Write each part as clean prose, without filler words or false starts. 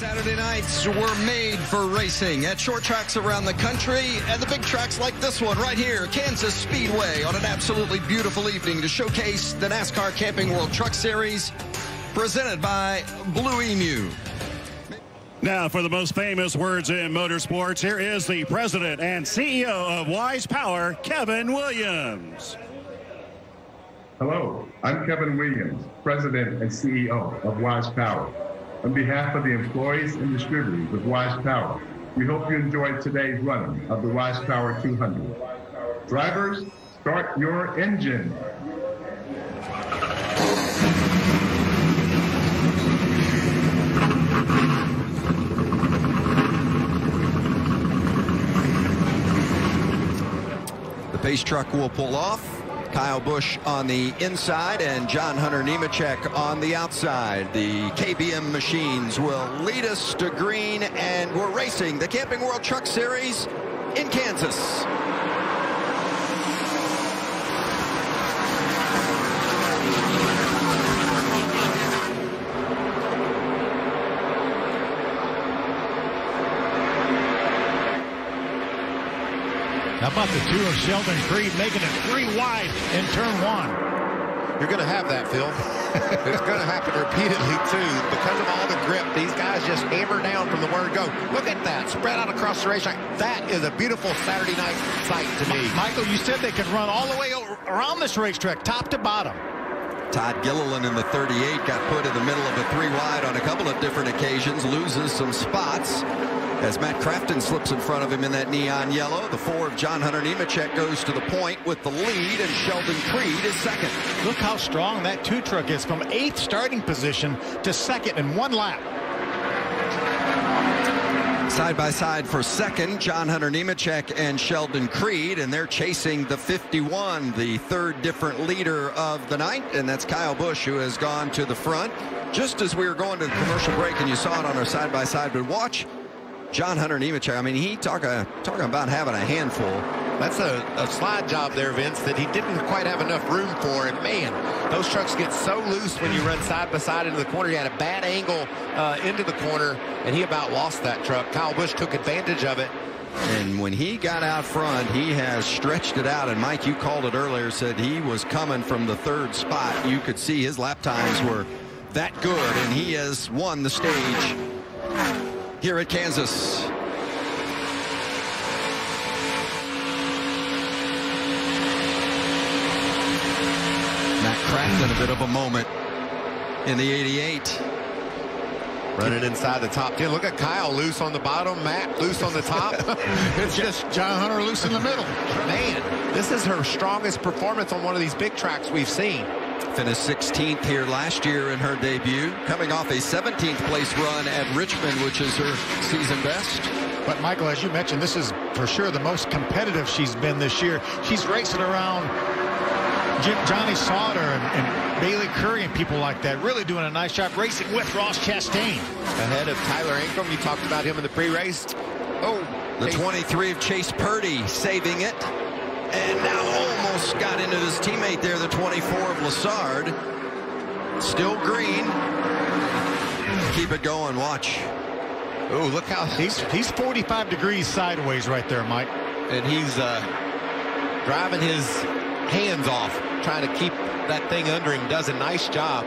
Saturday nights were made for racing at short tracks around the country and the big tracks like this one right here, Kansas Speedway, on an absolutely beautiful evening to showcase the NASCAR Camping World Truck Series presented by Blue Emu. Now, for the most famous words in motorsports, here is the president and CEO of Wise Power, Kevin Williams. Hello, I'm Kevin Williams, president and CEO of Wise Power. On behalf of the employees and distributors of Wise Power, we hope you enjoyed today's running of the Wise Power 200. Drivers, start your engine. The pace truck will pull off. Kyle Busch on the inside and John Hunter Nemechek on the outside. The KBM machines will lead us to green, and we're racing the Camping World Truck Series in Kansas. How about the two of Sheldon Creed making it 3 wide in turn 1? You're going to have that, Phil. It's going to happen repeatedly, too. Because of all the grip, these guys just hammer down from the word go. Look at that, spread out across the racetrack. That is a beautiful Saturday night sight to me. Michael, you said they could run all the way around this racetrack, top to bottom. Todd Gilliland in the 38 got put in the middle of a 3 wide on a couple of different occasions, loses some spots as Matt Crafton slips in front of him in that neon yellow. The 4 of John Hunter Nemechek goes to the point with the lead, and Sheldon Creed is second. Look how strong that 2 truck is from 8th starting position to second in 1 lap. Side by side for second, John Hunter Nemechek and Sheldon Creed, and they're chasing the 51, the 3rd different leader of the night, and that's Kyle Busch, who has gone to the front. Just as we were going to the commercial break, and you saw it on our side by side, but watch John Hunter Nemechek. I mean, he talking about having a handful. That's a slide job there, Vince, that he didn't quite have enough room for. And, man, those trucks get so loose when you run side by side into the corner. He had a bad angle into the corner, and he about lost that truck. Kyle Busch took advantage of it. And when he got out front, he has stretched it out. And, Mike, you called it earlier, said he was coming from the 3rd spot. You could see his lap times were that good, and he has won the stage here at Kansas. Matt Crafton, a bit of a moment in the 88. Running inside the top 10. Look at Kyle loose on the bottom, Matt loose on the top. It's just John Hunter loose in the middle. Man, this is her strongest performance on one of these big tracks we've seen. Finished 16th here last year in her debut, coming off a 17th place run at Richmond, which is her season best. But, Michael, as you mentioned, this is for sure the most competitive she's been this year. She's racing around Johnny Sauter and Bailey Curry and people like that, really doing a nice job racing with Ross Chastain. Ahead of Tyler Ankrum. You talked about him in the pre-race. Oh, the 23 of Chase Purdy saving it. And now almost got into his teammate there, the 24 of Lassard. Still green. Keep it going, watch. Oh, look how he's 45 degrees sideways right there, Mike. And he's driving his hands off, trying to keep that thing under him. Does a nice job.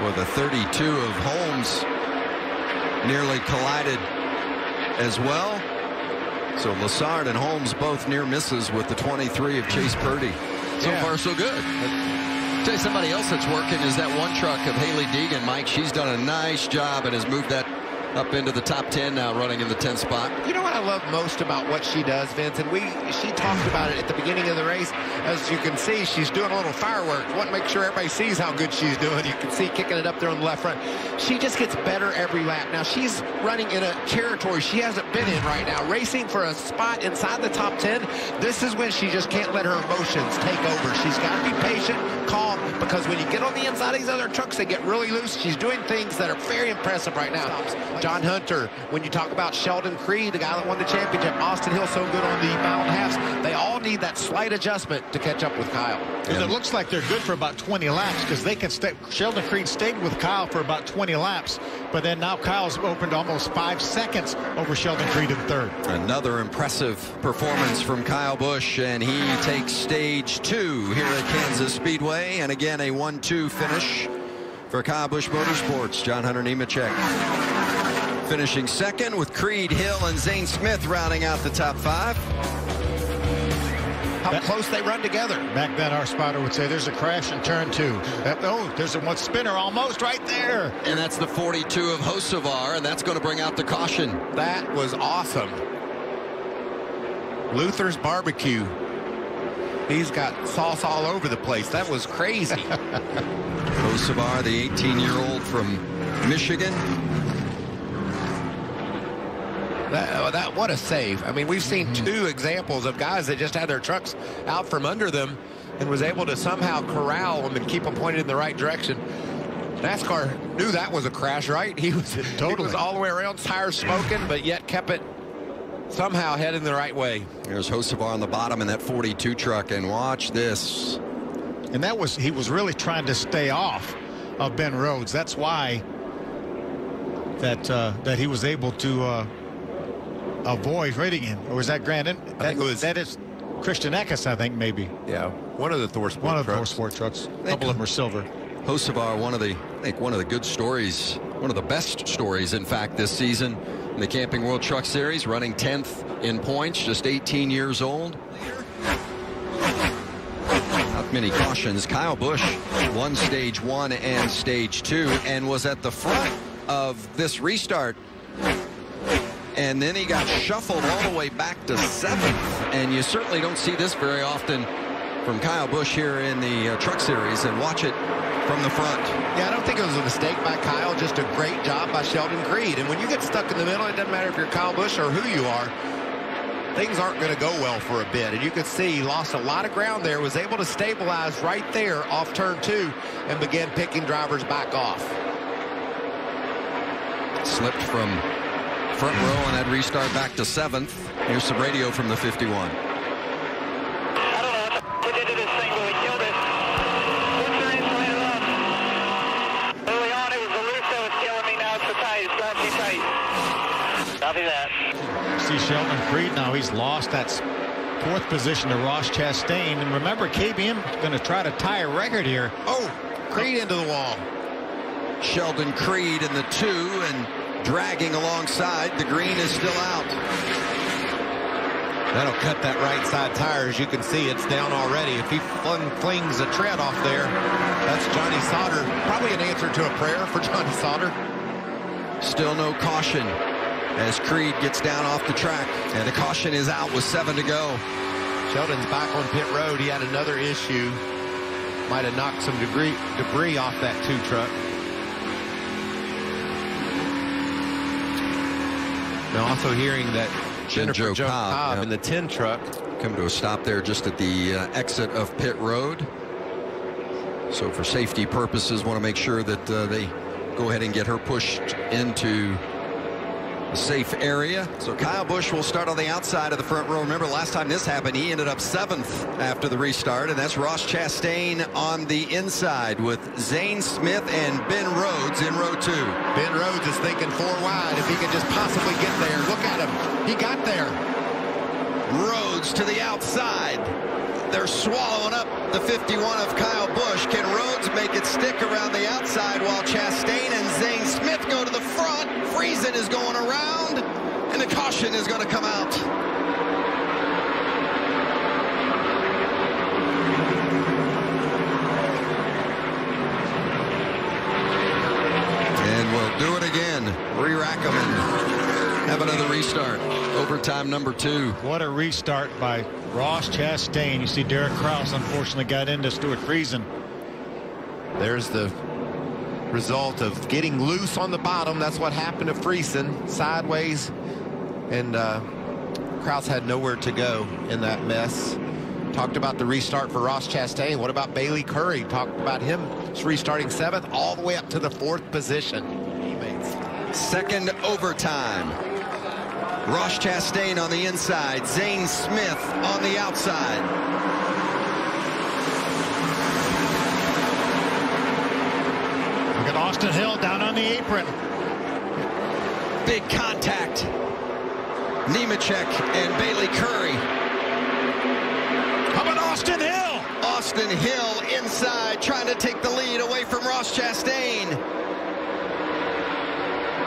Well, the 32 of Holmes nearly collided as well. So Lassard and Holmes both near misses with the 23 of Chase Purdy. So far, so good. I'll tell you somebody else that's working is that 1 truck of Haley Deegan. Mike, she's done a nice job and has moved that up into the top 10 now, running in the 10th spot. You know what I love most about what she does, Vince? And she talked about it at the beginning of the race. As you can see, she's doing a little fireworks. Want to make sure everybody sees how good she's doing. You can see kicking it up there on the left front. She just gets better every lap. Now, she's running in a territory she hasn't been in right now, racing for a spot inside the top 10. This is when she just can't let her emotions take over. She's got to be patient, calm, because when you get on the inside of these other trucks, they get really loose. She's doing things that are very impressive right now. John Hunter, when you talk about Sheldon Creed, the guy that won the championship, Austin Hill so good on the mountain halves, they all need that slight adjustment to catch up with Kyle. And it looks like they're good for about 20 laps because they can stay. Sheldon Creed stayed with Kyle for about 20 laps, but then now Kyle's opened almost 5 seconds over Sheldon Creed in third. Another impressive performance from Kyle Busch, and he takes stage 2 here at Kansas Speedway, and again a 1-2 finish for Kyle Busch Motorsports. John Hunter Nemechek finishing second, with Creed, Hill, and Zane Smith rounding out the top 5. How close they run together. Back then, our spotter would say there's a crash in turn 2. There's a one spinner almost right there. And that's the 42 of Hocevar, and that's going to bring out the caution. That was awesome. Luther's Barbecue. He's got sauce all over the place. That was crazy. Hocevar, the 18-year-old from Michigan. What a save. I mean, we've seen 2 examples of guys that just had their trucks out from under them and was able to somehow corral them and keep them pointed in the right direction. NASCAR knew that was a crash, right? He was all the way around, tires smoking, but yet kept it somehow heading the right way. There's Hocevar on the bottom in that 42 truck, and watch this. And he was really trying to stay off of Ben Rhodes. That's why that he was able to avoid hitting him. Or was that Grant? That is Christian Eckes, I think, maybe. Yeah, one of the Thor Sport trucks. One of the Thor Sport trucks. A couple of them are silver. Hocevar, one of the good stories, one of the best stories, in fact, this season in the Camping World Truck Series, running 10th in points, just 18 years old. Not many cautions. Kyle Busch won stage 1 and stage 2 and was at the front of this restart. And then he got shuffled all the way back to 7th. And you certainly don't see this very often from Kyle Busch here in the Truck Series. And watch it from the front. Yeah, I don't think it was a mistake by Kyle. Just a great job by Sheldon Creed. And when you get stuck in the middle, it doesn't matter if you're Kyle Busch or who you are. Things aren't going to go well for a bit. And you can see he lost a lot of ground there, was able to stabilize right there off turn 2 and began picking drivers back off. Slipped from front row on that restart back to 7th. Here's some radio from the 51. I don't know. We did this thing, but we killed it. This train's playing it up. Early on, it was the loose that was killing me. Now it's the tight. It's not too tight. Copy that. See Sheldon Creed now. He's lost that 4th position to Ross Chastain. And remember, KBM is going to try to tie a record here. Oh, Creed into the wall. Sheldon Creed in the 2 and dragging alongside. The green is still out. That'll cut that right side tire. As you can see, it's down already. If he flings a tread off there, that's Johnny Sauter. Probably an answer to a prayer for Johnny Sauter. Still no caution as Creed gets down off the track. And the caution is out with 7 to go. Sheldon's back on pit road. He had another issue. Might have knocked some debris off that 2 truck. Now also hearing that Jennifer Joe Cobb in the 10 truck come to a stop there just at the exit of pit road. So for safety purposes, want to make sure that they go ahead and get her pushed into a safe area. So Kyle Busch will start on the outside of the front row. Remember, last time this happened, he ended up 7th after the restart, and that's Ross Chastain on the inside with Zane Smith and Ben Rhodes in row 2. Ben Rhodes is thinking 4 wide if he can just possibly get there. Look at him. He got there. Rhodes to the outside. They're swallowing up the 51 of Kyle Busch. Can Rhodes make it stick around the outside while Chastain and Zane Smith go to the front? Friesen is going around, and the caution is going to come out. And we'll do it again. Re-rack them and have another restart. Overtime number 2. What a restart by Ross Chastain. You see Derek Kraus unfortunately got into Stuart Friesen. There's the result of getting loose on the bottom. That's what happened to Friesen, sideways, and Kraus had nowhere to go in that mess. Talked about the restart for Ross Chastain. What about Bailey Curry? Talked about him restarting 7th all the way up to the 4th position. Teammates. Second overtime. Ross Chastain on the inside. Zane Smith on the outside. Look at Austin Hill down on the apron. Big contact. Nemechek and Bailey Curry. How about Austin Hill? Austin Hill inside, trying to take the lead away from Ross Chastain.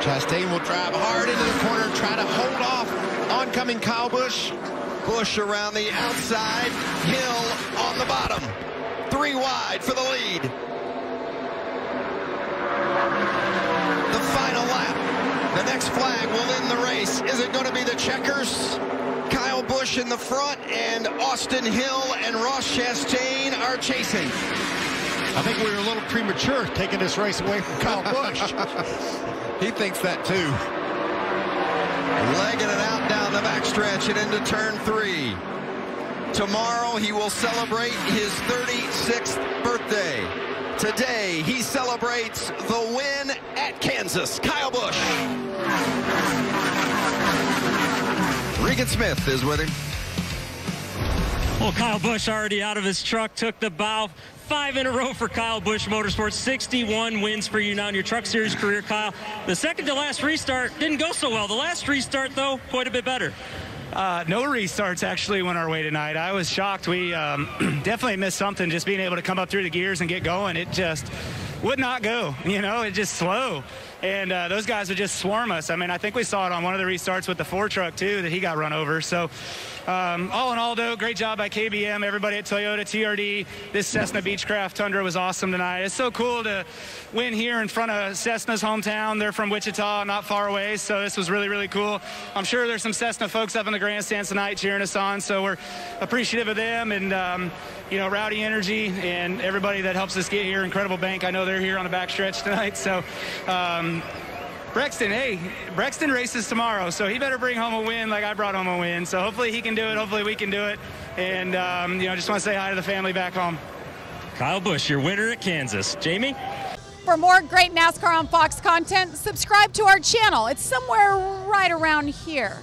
Chastain will drive hard into the corner, try to hold off oncoming Kyle Busch. Busch around the outside, Hill on the bottom. 3 wide for the lead. The final lap. The next flag will end the race. Is it going to be the checkers? Kyle Busch in the front, and Austin Hill and Ross Chastain are chasing. I think we were a little premature taking this race away from Kyle Busch. He thinks that too. Legging it out down the backstretch and into turn 3. Tomorrow he will celebrate his 36th birthday. Today he celebrates the win at Kansas. Kyle Busch. Regan Smith is with him. Well, Kyle Busch already out of his truck, took the bow. 5 in a row for Kyle Busch Motorsports. 61 wins for you now in your Truck Series career, Kyle. The second to last restart didn't go so well. The last restart, though, quite a bit better. No restarts actually went our way tonight. I was shocked. We definitely missed something, just being able to come up through the gears and get going. It just would not go, you know, it just slow. And those guys would just swarm us. I mean, I think we saw it on one of the restarts with the 4 truck too, that he got run over. So all in all, though, great job by KBM, everybody at Toyota, TRD. This Cessna Beechcraft Tundra was awesome tonight. It's so cool to win here in front of Cessna's hometown. They're from Wichita, not far away, so this was really, really cool. I'm sure there's some Cessna folks up in the grandstands tonight cheering us on, so we're appreciative of them and, you know, Rowdy Energy and everybody that helps us get here. Incredible Bank, I know they're here on the backstretch tonight, so Brexton races tomorrow, so he better bring home a win like I brought home a win. So hopefully he can do it. Hopefully we can do it. And, you know, just want to say hi to the family back home. Kyle Busch, your winner at Kansas. Jamie? For more great NASCAR on Fox content, subscribe to our channel. It's somewhere right around here.